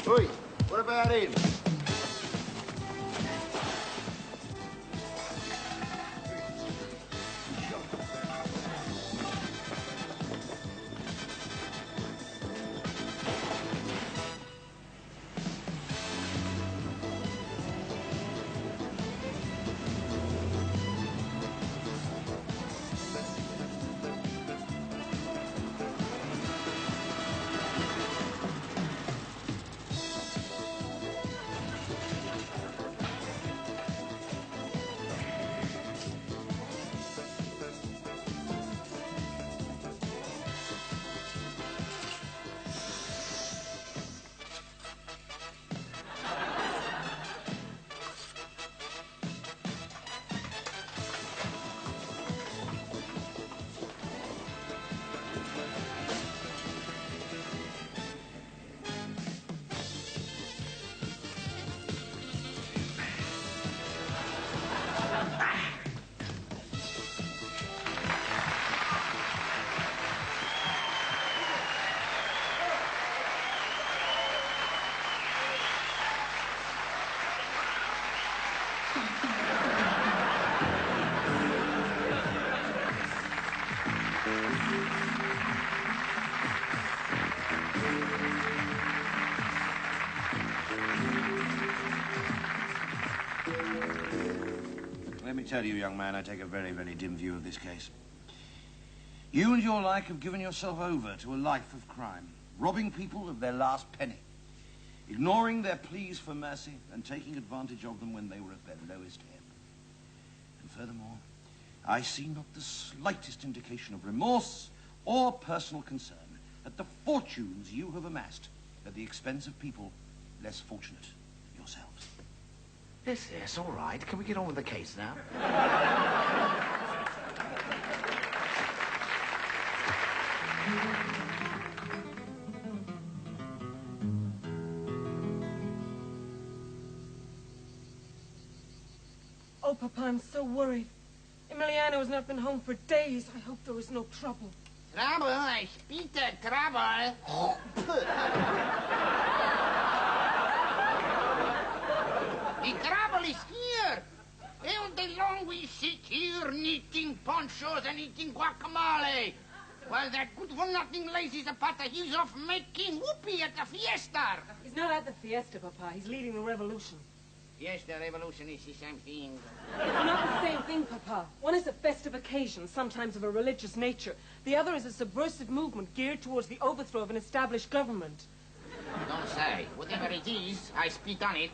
Oi, what about him? Let me tell you, young man, I take a very, very dim view of this case. You and your like have given yourself over to a life of crime, robbing people of their last penny, ignoring their pleas for mercy and taking advantage of them when they were at their lowest ebb. And furthermore, I see not the slightest indication of remorse or personal concern at the fortunes you have amassed at the expense of people less fortunate than yourselves. Yes, all right. Can we get on with the case now? Oh, Papa, I'm so worried. Emiliano has not been home for days. I hope there is no trouble. Trouble? I speak of trouble. The trouble is here. All day long we sit here knitting ponchos and eating guacamole. While that good-for-nothing lazy Zapata, he's off making whoopee at the fiesta. He's not at the fiesta, Papa. He's leading the revolution. Yes, the revolution is the same thing. It's not the same thing, Papa. One is a festive occasion, sometimes of a religious nature. The other is a subversive movement geared towards the overthrow of an established government. Don't say. Whatever it is, I spit on it.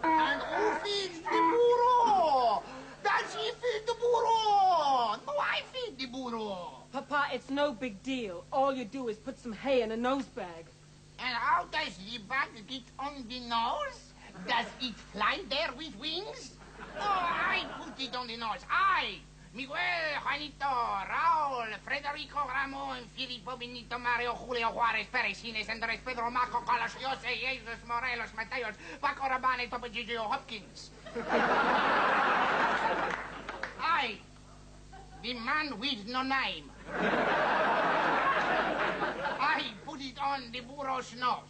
And who feeds the burro? Does he feed the burro? No, I feed the burro. Papa, it's no big deal. All you do is put some hay in a nose bag. And how does the bag get on the nose? Does it fly there with wings? Oh, I put it on the nose. I, Miguel, Juanito, Raul, Federico, Ramon, Filippo, Benito, Mario, Julio, Juarez, Perez, Inés, Andrés, Pedro, Marco, Carlos, Jose, Jesus, Morelos, Mateos, Paco Rabanne, Topo, Gigi, Hopkins. I, the man with no name. I put it on the burro's nose.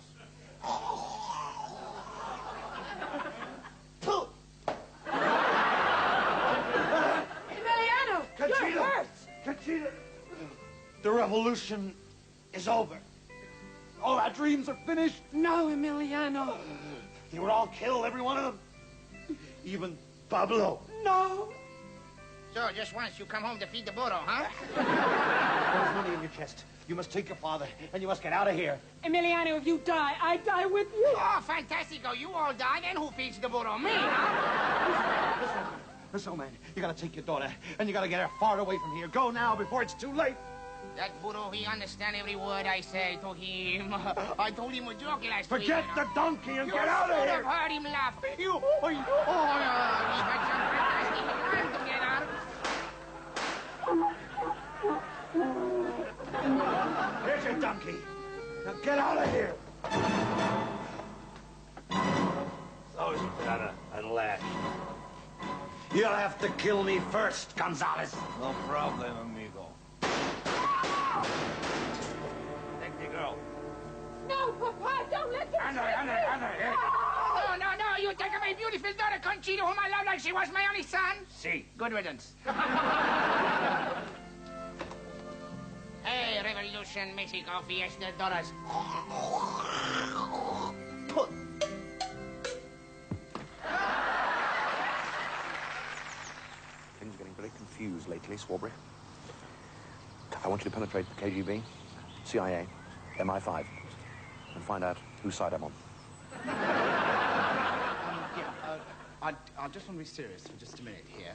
Emiliano, you're hurt! Conchita, the revolution is over. All our dreams are finished. No, Emiliano. They were all killed, every one of them. Even Pablo. No. So, just once you come home to feed the burro, huh? There's money in your chest. You must take your father, and you must get out of here. Emiliano, if you die, I die with you. Oh, fantastico. You all die, then who feeds the burro? Me, huh? Listen, old man, you gotta take your daughter, and you gotta get her far away from here. Go now, before it's too late. That burro, he understand every word I say to him. I told him a joke last week. Forget the donkey and get out of You should here. have heard him laugh. You, we had some fantastic time together. Here's your donkey. Now get out of here. Those better unlatched. You'll have to kill me first, Gonzalez. No problem, amigo. she was my only son? Si. Good riddance. Hey, Revolution, Mexico, Fiesta, Doras. Put. Things are getting very confused lately, Swabry. I want you to penetrate the KGB, CIA, MI5, and find out whose side I'm on. I just want to be serious for just a minute here.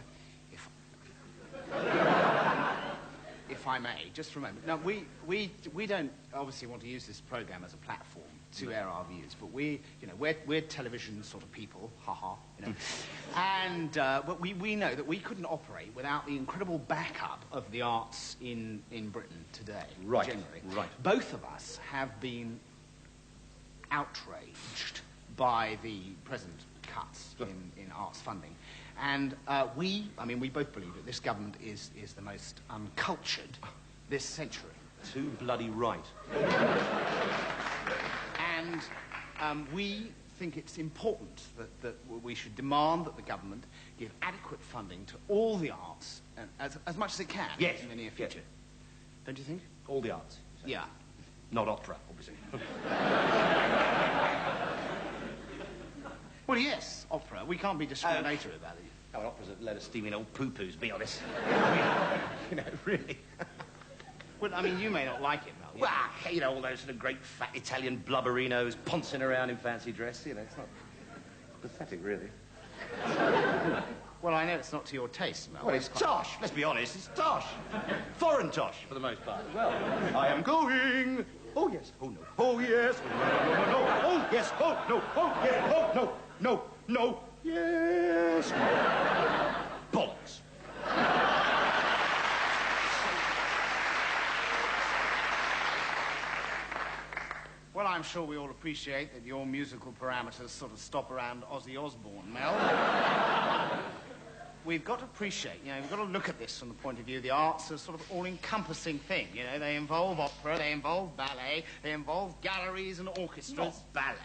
If I may, just for a moment. Now, we don't obviously want to use this program as a platform to air our views, but we're television sort of people, you know. And but we know that we couldn't operate without the incredible backup of the arts in Britain today. Right. Generally. Right. Both of us have been outraged by the present cuts in arts funding. And we both believe that this government is the most uncultured this century. Too bloody right. And we think it's important that we should demand that the government give adequate funding to all the arts, and as much as it can Yes. in the near future. Yes. Don't you think? All the arts. Yeah. Not opera, obviously. Well, yes, opera. We can't be discriminatory about it. Oh, opera's a load of steaming old poo-poos, be honest. Really. Well, I mean, you may not like it, Mel. Well, all those sort of great fat Italian blubberinos pouncing around in fancy dress, it's not pathetic, really. Well, I know it's not to your taste, Mel. Well, it's tosh. Let's be honest, it's tosh. Foreign tosh, for the most part. Well, I am going. Oh, yes. Oh, no. Oh, yes. Oh, no, no, no, no. Oh, yes. Oh, no. Oh, yes. Oh, no. No. No. Yes. Bollocks. Well, I'm sure we all appreciate that your musical parameters sort of stop around Ozzy Osbourne, Mel. We've got to appreciate, we've got to look at this from the point of view of the arts as sort of all-encompassing thing. They involve opera, they involve ballet, they involve galleries and orchestras. Not ballet.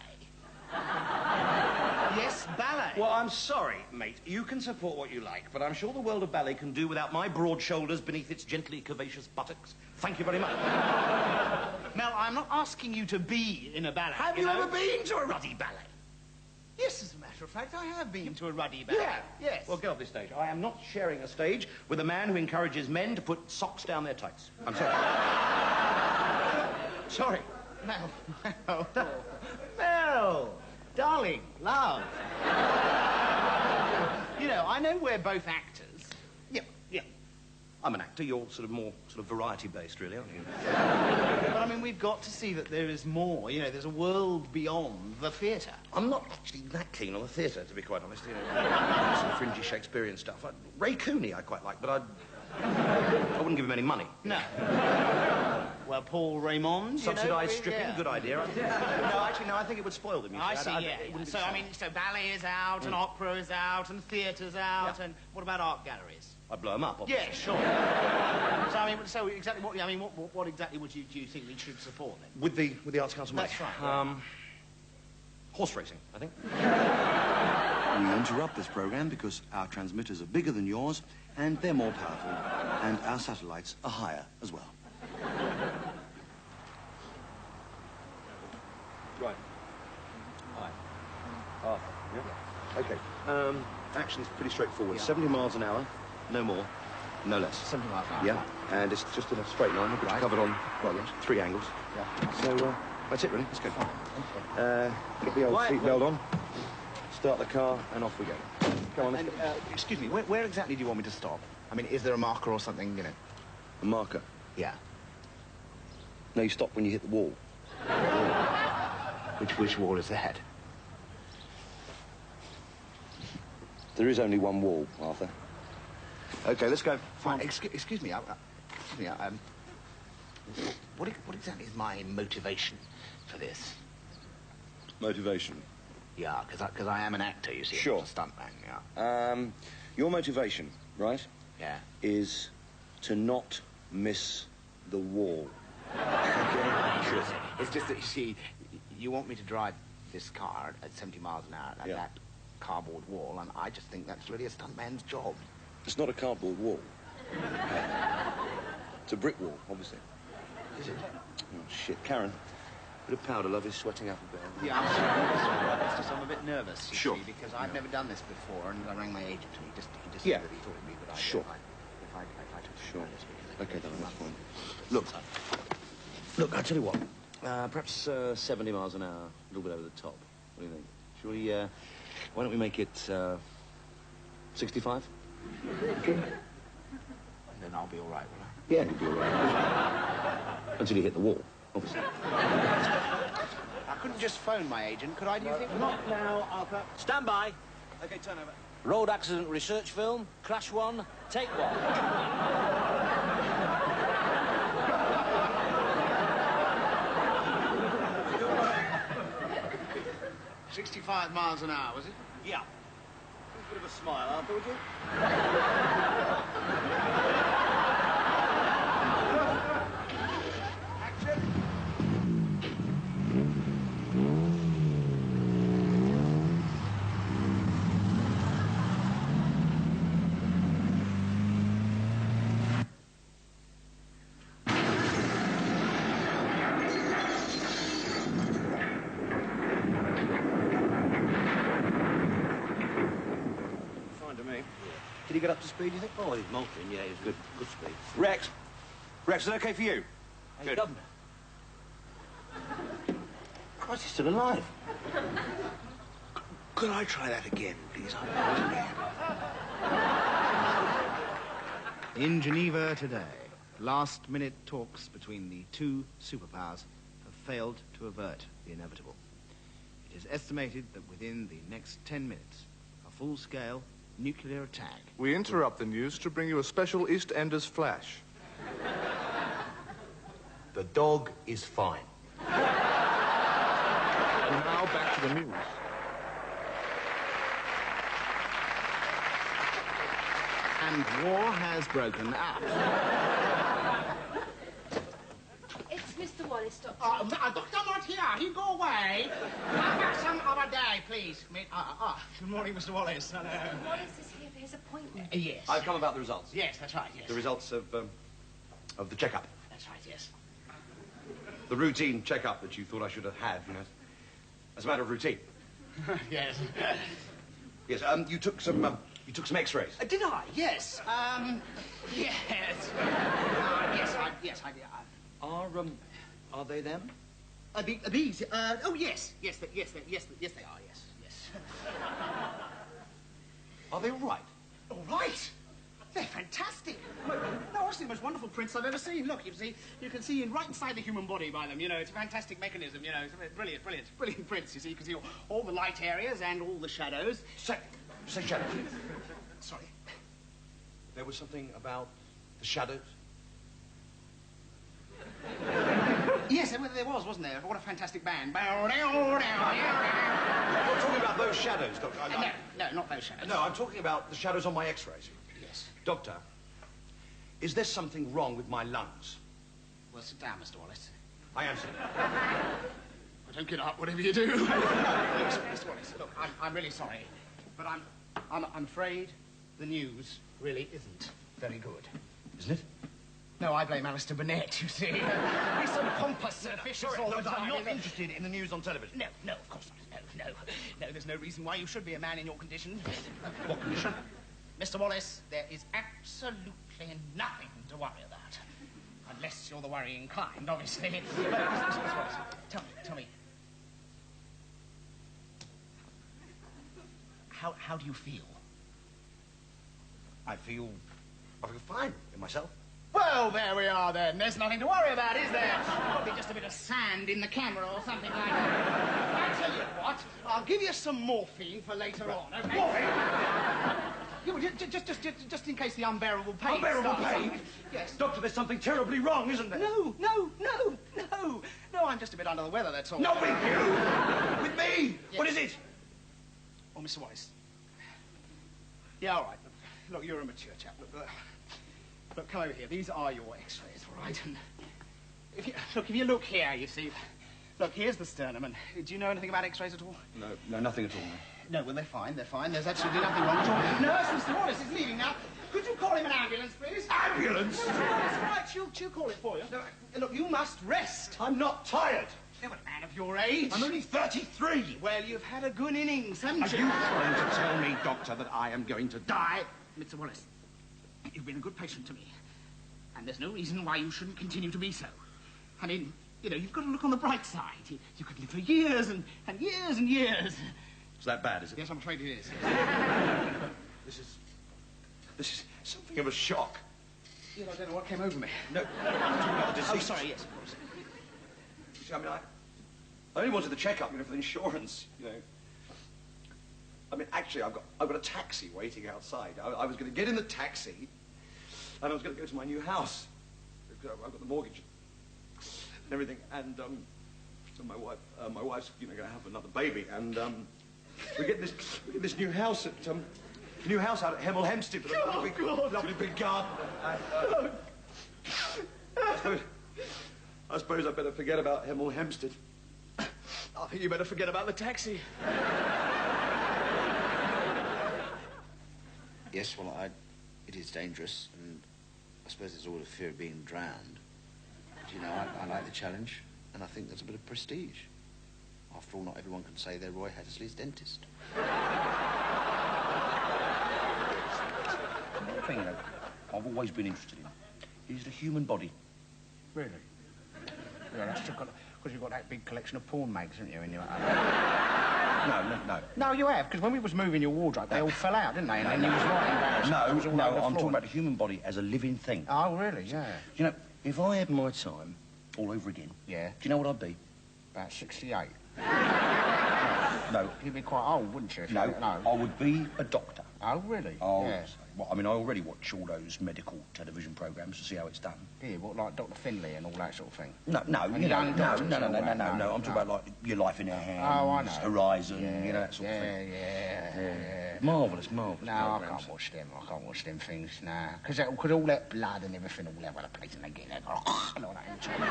Yes, ballet. Well, I'm sorry, mate. You can support what you like, but I'm sure the world of ballet can do without my broad shoulders beneath its gently curvaceous buttocks. Thank you very much. Mel, I'm not asking you to be in a ballet. Have you ever been to a ruddy ballet? Yes, as a matter of fact, I have been to a ruddy ballet. Yeah. Yes. Well, get off this stage. I am not sharing a stage with a man who encourages men to put socks down their tights. I'm sorry. Sorry. Mel. Mel. Darling, love. I know we're both actors. Yeah. I'm an actor. You're more variety-based, really, aren't you? But, I mean, we've got to see that there is more. There's a world beyond the theatre. I'm not actually that keen on the theatre, to be quite honest. Some fringy Shakespearean stuff. Ray Cooney I quite like, but I wouldn't give him any money. No. Well, Paul Raymond, Subsidised stripping, yeah. good idea. No, I think it would spoil the music. I see, yeah. So ballet is out, and opera is out, and theatre's out, and what about art galleries? I'd blow them up, obviously. Yeah, sure. So exactly what exactly do you think we should support then? With the Arts Council money? That's right. Horse racing, I think. We interrupt this program because our transmitters are bigger than yours, and they're more powerful, and our satellites are higher as well. Right. Hi. Arthur. Yeah? Okay. Action's pretty straightforward. Yeah. 70 miles an hour, no more, no less. Something like that. Yeah, and it's just in a straight line, which is covered on, three angles. Yeah. So, that's it, really. Let's go. Get the old seatbelt on, start the car, and off we go. Come on, let's go. Excuse me, where exactly do you want me to stop? I mean, is there a marker or something, A marker. Yeah. No, you stop when you hit the wall. Which wall is that? There is only one wall, Arthur. Okay, let's go. Fine. Excuse me. What exactly is my motivation for this? Motivation. Yeah, because I am an actor, you see. Sure. I'm a stuntman, yeah. Your motivation, right? Yeah. Is to not miss the wall. Sure. It's just that, you see, you want me to drive this car at 70 miles an hour. Yeah. That cardboard wall, and I just think that's really a stuntman's job. It's not a cardboard wall. It's a brick wall, obviously. Is it? Oh, shit. Karen, a bit of powder, love, is sweating up a bit. Yeah, I'm sorry. It's just I'm a bit nervous, you Sure. see, because I've never done this before, and I rang my agent, and he just Yeah. said that he thought it'd be a good idea Sure. if I took Sure. some notice, because Okay, it darling, that's fine. Look, Look, I'll tell you what. Perhaps 70 miles an hour, a little bit over the top. What do you think? Shall we, why don't we make it 65? and then I'll be all right, will I? Yeah, you'll be all right. Until you hit the wall, obviously. I couldn't just phone my agent, could I, do you think? Not now, Arthur. Stand by. Okay, turn over. Road accident research film. Crash 1. Take 1. 65 miles an hour, was it? Yeah. A bit of a smile, Arthur, would you? Fine to me. Did he get up to speed, do you think? Oh, he's molting. Yeah, he's good. Good speed. Rex! Rex, is it okay for you? Hey, Good. Governor. Christ, he's still alive. Could I try that again, please? In Geneva today, last-minute talks between the two superpowers have failed to avert the inevitable. It is estimated that within the next 10 minutes, a full-scale nuclear attack... We interrupt the news to bring you a special East Enders flash. The dog is fine. Now back to the news. And war has broken out. It's Mr. Wallace, Doctor. Doctor not here. He go away. Come back some other day, please. Good morning, Mr. Wallace. Hello. Wallace is here for his appointment. Yes. I've come about the results. Yes, that's right, yes. The results of the checkup. That's right, yes. The routine checkup that you thought I should have had, you know. As a matter of routine. Yes. Yes, you took some X-rays. Did I? Yes. Yes. Yes, I did. Are they them? These? Oh, yes. Yes, they are, yes. Are they all right? All right. They're fantastic. No, honestly, the most wonderful prints I've ever seen. Look, you can see right inside the human body by them. You know, it's a fantastic mechanism. You know, it's brilliant prints. You see, you can see all the light areas and all the shadows. Say shadows. Sorry. There was something about the shadows. Yes, there was, wasn't there? What a fantastic band. I'm not talking about those shadows, Doctor. No, not those shadows. No, I'm talking about the shadows on my X-rays. Yes. Doctor, is there something wrong with my lungs? Well, sit down, Mr. Wallace. I am sitting. Well, don't get up, whatever you do. Look, Mr. Wallace, look, I'm really sorry, but I'm afraid the news really isn't very good. Isn't it? No, I blame Alistair Burnett, you see. He's so pompous and officious all the time. I'm not interested in the news on television. No, of course not. No, there's no reason why you should be a man in your condition. What condition? Mr. Wallace, there is absolutely nothing to worry about. Unless you're the worrying kind, obviously. Mr. Wallace, tell me. How do you feel? I feel fine in myself. Well, there we are then. There's nothing to worry about, is there? Probably just a bit of sand in the camera or something like that. I'll tell you what, I'll give you some morphine for later on, okay? Morphine? Yeah, well, just in case the unbearable pain Unbearable starts. pain? Yes. Doctor, there's something terribly wrong, isn't there? No, I'm just a bit under the weather, that's all. Not with you! With me! Yes. What is it? Oh, Mr. Wallace. Yeah, all right. Look, you're a mature chap. Look, come over here. These are your X-rays, all right? And if you look here, you see. Look, here's the sternum. And do you know anything about X-rays at all? No, nothing at all. No, well, they're fine, they're fine. There's absolutely nothing wrong at all. Nurse, Mr. Wallace is leaving now. Could you call him an ambulance, please? Ambulance? Mr. Wallace, right, she'll call it for you. No, look, you must rest. I'm not tired. You're a man of your age. I'm only 33. Well, you've had a good innings, haven't Are you? you trying to tell me, Doctor, that I am going to die? Mr. Wallace, you've been a good patient to me. And there's no reason why you shouldn't continue to be so. I mean, you know, you've got to look on the bright side. You could live for years and years and years. Is that bad, is it? Yes, I'm afraid it is. This is something of a shock. Yeah, I don't know what came over me. No, I'm talking about the disease. Oh, sorry, yes, of course. See, I mean, I only wanted the checkup, you know, for the insurance, you know. I mean, actually, I've got a taxi waiting outside. I was going to get in the taxi, and I was going to go to my new house. I've got the mortgage and everything, and so my wife's, you know, going to have another baby, and we get this new house out at Hemel Hempstead with a lovely big garden. And, I suppose I better forget about Hemel Hempstead. I think you better forget about the taxi. Yes, well, it is dangerous, and I suppose there's all the fear of being drowned. But, you know, I like the challenge, and I think there's a bit of prestige. After all, not everyone can say they're Roy Hattersley's dentist. Another thing, you know, I've always been interested in is the human body. Really? Yeah, that's because you've got that big collection of porn mags, haven't you? In your... No. No, you have, because when we was moving your wardrobe, they all fell out, didn't they? And then you was right embarrassed. No, I'm talking about the human body as a living thing. Oh, really? Yeah. You know, if I had my time all over again, yeah, do you know what I'd be? About 68. No. You'd be quite old, wouldn't you? No, I would be a doctor. Oh, really? Oh, yes. Well, I mean, I already watch all those medical television programmes to see how it's done. Yeah, what, like Dr. Finlay and all that sort of thing? No. I'm talking about, like, Your Life in Our Hands, oh, I know. Horizon, you know, that sort of thing. Yeah. Marvellous No, programmes. I can't watch them. I can't watch them things, nah. Because all that blood and everything all over the place, and they get that, like that inside.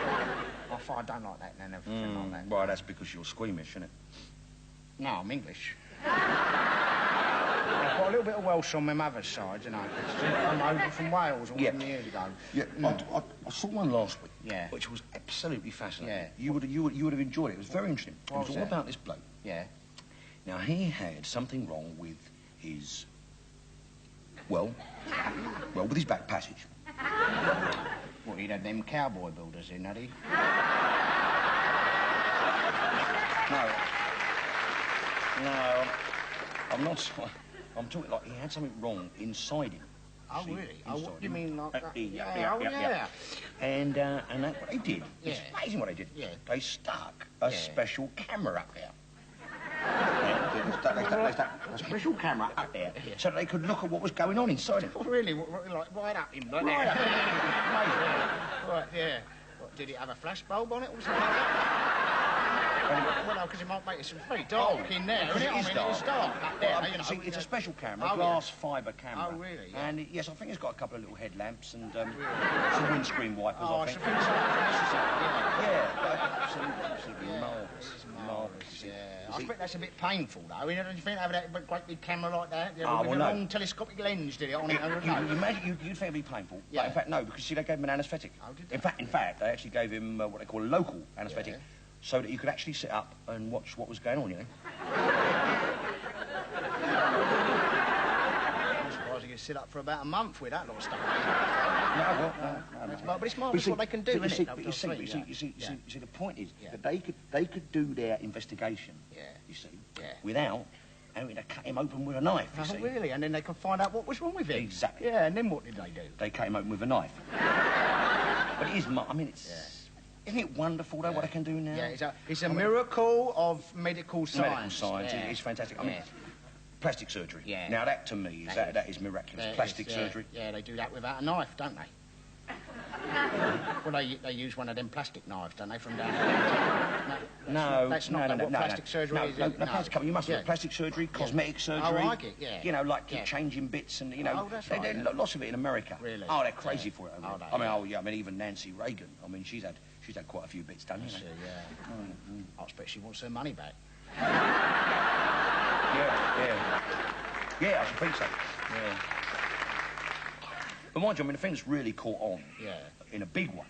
I don't like that and everything like that. Well, that's because you're squeamish, isn't it? No, I'm English. I've got a little bit of Welsh on my mother's side, you know. I'm over from Wales all them years ago. Yeah, I saw one last week, yeah, which was absolutely fascinating. Yeah. You would have enjoyed it. It was very interesting. It was all about this bloke. Yeah. Now, he had something wrong with his... Well, with his back passage. What, he'd had them cowboy builders in, had he? No, I'm not... I'm talking like he had something wrong inside him. Oh, really? Oh, what do you mean like that? Yeah. And that's what they did. Yeah. It's amazing what they did. Yeah. They stuck a special camera up there. They stuck a special camera up there so that they could look at what was going on inside him. Oh, really? Like right up him, like right that? up him. Right, yeah. What, did it have a flash bulb on it or something like that? Well, no, because it might make it very dark in there, isn't it? I mean, it's dark up there, you know. See, it's a special camera, a glass fibre camera. Oh, really? Yeah. And, yes, I think it's got a couple of little headlamps and some windscreen wipers, I think. Absolutely marvellous. Yeah. I think that's a bit painful, though. You know, don't you think, having that great big camera like that? You know, with a long telescopic lens, did it, on it? You'd think it'd be painful, but in fact, no, because, see, they gave him an anaesthetic. Oh, did they? In fact, they actually gave him what they call a local anaesthetic, so that you could actually sit up and watch what was going on, you know? I'm surprised you could sit up for about a month with that lot of stuff. No. But it's marvellous what they can do, isn't it? You see, the point is that they could do their investigation, you see, without having to cut him open with a knife, you see. Really? And then they can find out what was wrong with him? Exactly. Yeah, and then what did they do? They cut him open with a knife. But it is, I mean, it's... Isn't it wonderful, though, what I can do now? Yeah, it's a miracle of medical science. Medical science, it's fantastic. I mean, plastic surgery. Yeah. Now, that, to me, that is miraculous. Plastic surgery. Yeah, they do that without a knife, don't they? Well, they use one of them plastic knives, don't they, from down there? No, that's not what plastic surgery is. No, plastic, you must have plastic surgery, cosmetic surgery. Oh, I get, yeah. You know, like changing bits and, you know, that's right, lots of it in America. Really? Oh, they're crazy for it. I mean, even Nancy Reagan, I mean, she's had quite a few bits done, hasn't she? Yeah. I expect she wants her money back. Yeah, I should think so. Yeah. But mind you, I mean, the thing that's really caught on, in a big way,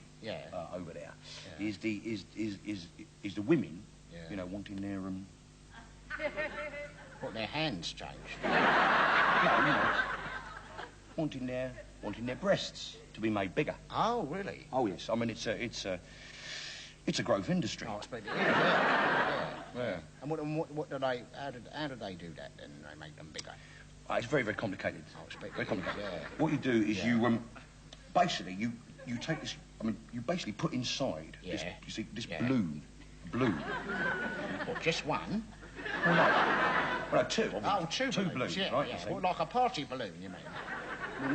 over there, is the women, you know, wanting their What, their hands changed? no, you know, wanting their breasts to be made bigger. Oh, really? Oh yes, I mean it's a growth industry. Oh, yeah. And what do they? How do they do that then? They make them bigger. It's very, very complicated. Oh, very complicated. Yeah. What you do is you basically you take this. I mean, you basically put inside this. You see this balloon. What, just one? Well, no, two. Oh, two balloons, yeah, right? Yeah. What, like a party balloon, you mean?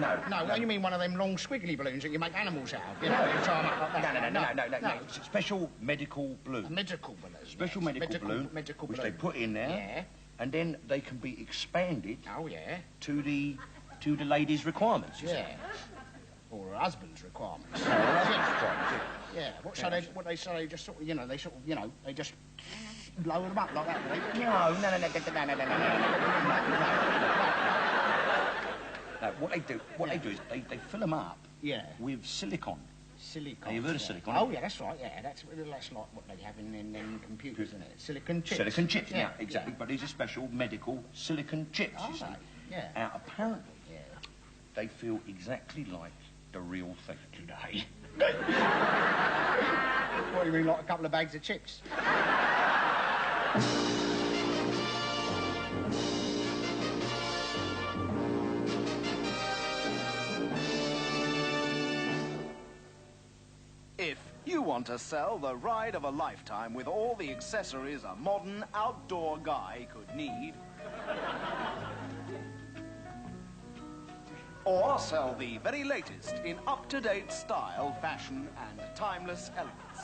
No. No, you mean one of them long squiggly balloons that you make animals out of? You know, you tie them up like that. No. It's a special medical balloon. A medical balloon. Special medical balloon, which they put in there, and then they can be expanded. Oh, yeah. To the lady's requirements. Yeah. Or her husband's requirements. Yeah. What they say? They just sort of, they just blow them up like that. No. No, what they do is they fill them up with silicon. Silicon. You've heard of silicon? Oh, yeah, that's right, yeah. That's like what they have in computers, isn't it? Silicon chips. Silicon chips, yeah, exactly. But these are special medical silicon chips, you see. Yeah. Apparently, they feel exactly like the real thing. Do they? What, do you mean, like a couple of bags of chips? If you want to sell the ride of a lifetime with all the accessories a modern outdoor guy could need, or sell the very latest in up-to-date style, fashion, and timeless elegance,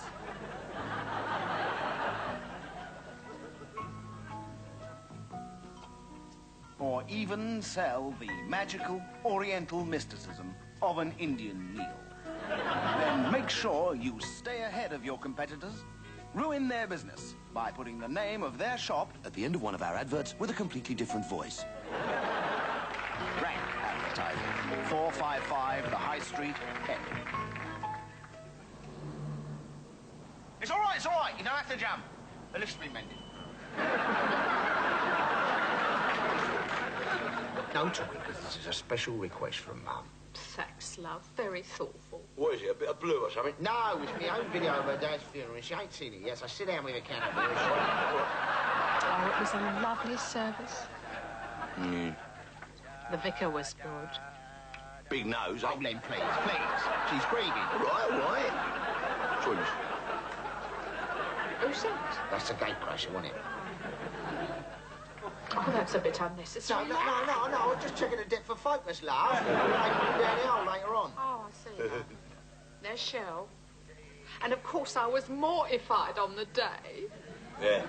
or even sell the magical oriental mysticism of an Indian meal, then make sure you stay ahead of your competitors, ruin their business by putting the name of their shop at the end of one of our adverts with a completely different voice. Rank advertising. 455 The High Street, Epping. It's all right. You don't have to jump. The lift's been mended. No talking, because this is a special request from Mum. Thanks, love. Very thoughtful. What is it, a bit of blue or something? No, it's my own video of her dad's funeral, and she ain't seen it yet, so sit down with a can of beer. Oh, it was a lovely service. The vicar was good. Big nose, Oh, Len, please. She's grieving. All right. Choice. Who's that? That's the gatecrasher, wasn't it? Oh, that's a bit unnecessary. No, I was just checking the depth of focus, love. We'll down the hole later on. Oh, I see. There's Shell. And of course I was mortified on the day. Yeah.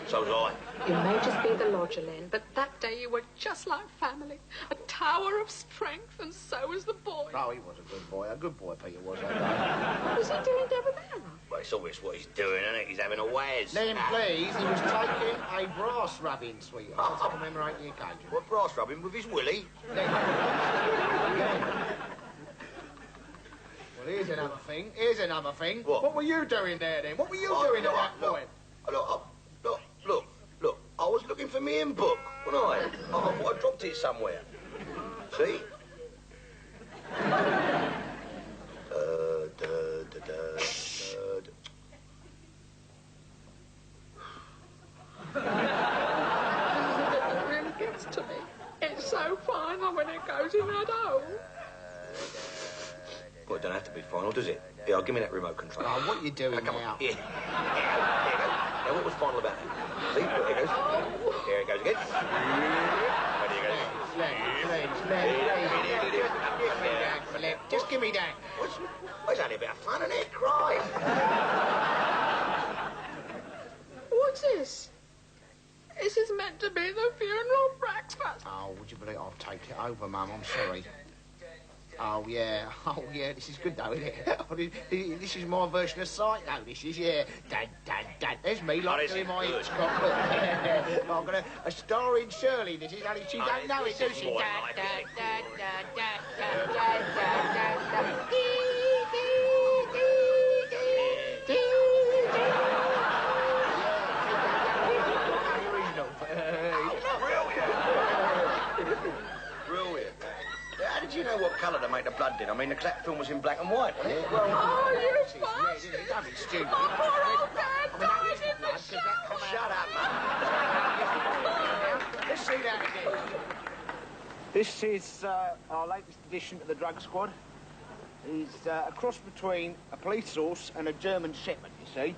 So was I. You may just be the lodger, Len, but that day you were just like family. A tower of strength, and so was the boy. Oh, he was a good boy. A good boy, Peter was. What was he doing over there? Well, it's obvious what he's doing, isn't it? He's having a waz. Len, please, he was taking a brass rubbing, sweetheart, to commemorate the occasion. What, brass rubbing with his willy? Well, here's another thing. What were you doing there, then? What were you doing at that point? Look. I was looking for me in book, wasn't I? I dropped it somewhere. See? It really gets to me. It's so final when it goes in that hole. Well, it don't have to be final, does it? Here, give me that remote control. Oh, what are you doing come now? on. Here you go. Now, what was final about that? See? There it goes. There it goes again. Ready, you go. Please. Just give me that. It's only a bit of fun, isn't it? Cry. What's this? This is meant to be the funeral breakfast. Oh, would you believe I've taken it over, Mum? I'm sorry. Oh, yeah. Oh, yeah, this is good, though, isn't it? Oh, this is my version of Psycho, this is, yeah. Dad, dad, dad. There's me, like, doing my Hitchcock. I've got a star in Shirley, this is, only she don't know it, does she? Dad, dad, dad, dad, dad, dad, dad, dad, dad, Brilliant. How did you know what colour to make the blood in? I mean, the that film was in black and white, wasn't it? Well, Oh, you bastard! Don't be stupid. Oh, poor old Dad died in the shower. Shut up, man. Let's see that again. This is our latest addition to the drug squad. He's a cross between a police horse and a German shepherd, you see.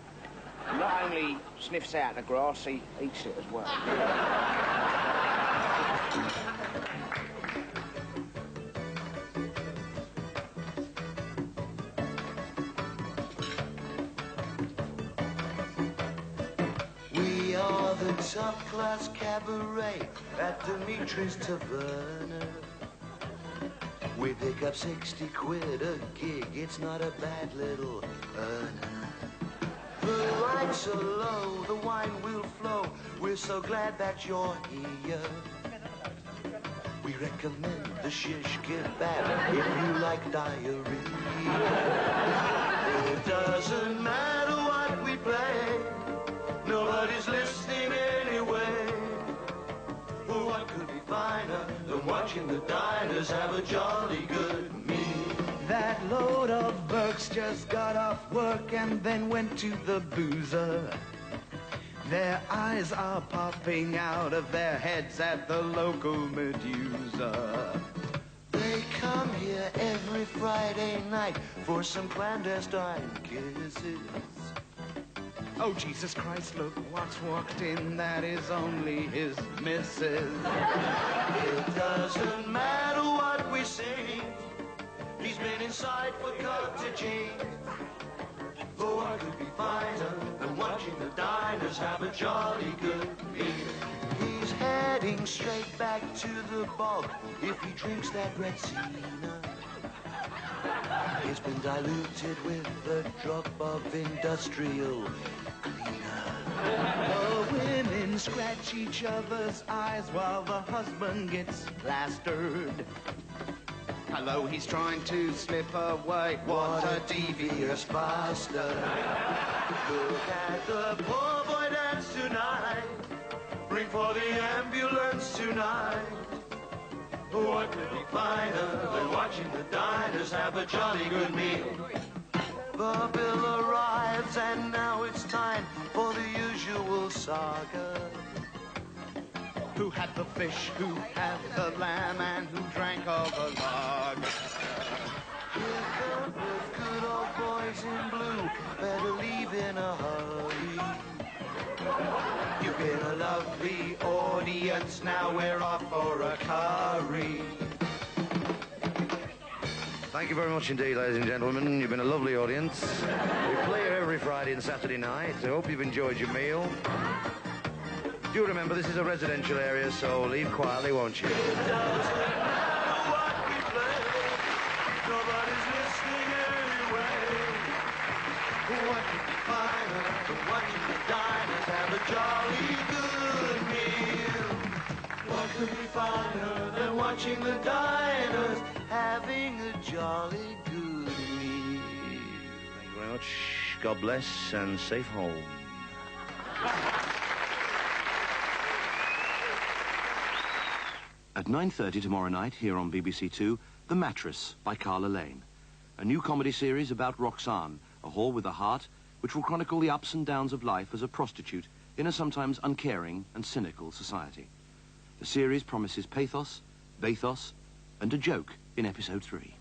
He not only sniffs out the grass, he eats it as well. We are the top-class cabaret at Dimitri's Taverna. We pick up 60 quid a gig, it's not a bad little earner. The lights are low, the wine will flow, we're so glad that you're here. We recommend the shish kebab if you like diarrhea. It doesn't matter what we play, nobody's listening anyway. What could be finer than watching the diners have a jolly good meal? That load of Burks just got off work and then went to the boozer. Their eyes are popping out of their heads at the local Medusa. They come here every Friday night for some clandestine kisses. Oh, Jesus Christ, look what's walked in, that is only his missus. It doesn't matter what we say, he's been inside for cottaging. Oh, what could be finer than watching the diners have a jolly good meal? He's heading straight back to the bog if he drinks that Retsina. It's been diluted with the drop of industrial cleaner. The women scratch each other's eyes while the husband gets plastered. Hello, he's trying to slip away. What a devious bastard. Look at the poor boy dance tonight. Ring for the ambulance tonight. What could be finer than watching the diners have a jolly good meal? The bill arrives and now it's time for the usual saga. Who had the fish, who had the lamb, and who drank all the lager? Here come those good old boys in blue, better leave in a hurry. You've been a lovely audience, now we're off for a curry. Thank you very much indeed, ladies and gentlemen. You've been a lovely audience. We play here every Friday and Saturday night. I hope you've enjoyed your meal. Do remember, this is a residential area, so leave quietly, won't you? It doesn't matter what we play, nobody's listening anyway. What could be finer than watching the diners have a jolly good meal? What could be finer than watching the diners having a jolly good meal? Thank you very much. God bless and safe home. At 9:30 tomorrow night, here on BBC Two, The Mattress by Carla Lane. A new comedy series about Roxanne, a whore with a heart, which will chronicle the ups and downs of life as a prostitute in a sometimes uncaring and cynical society. The series promises pathos, bathos, and a joke in episode 3.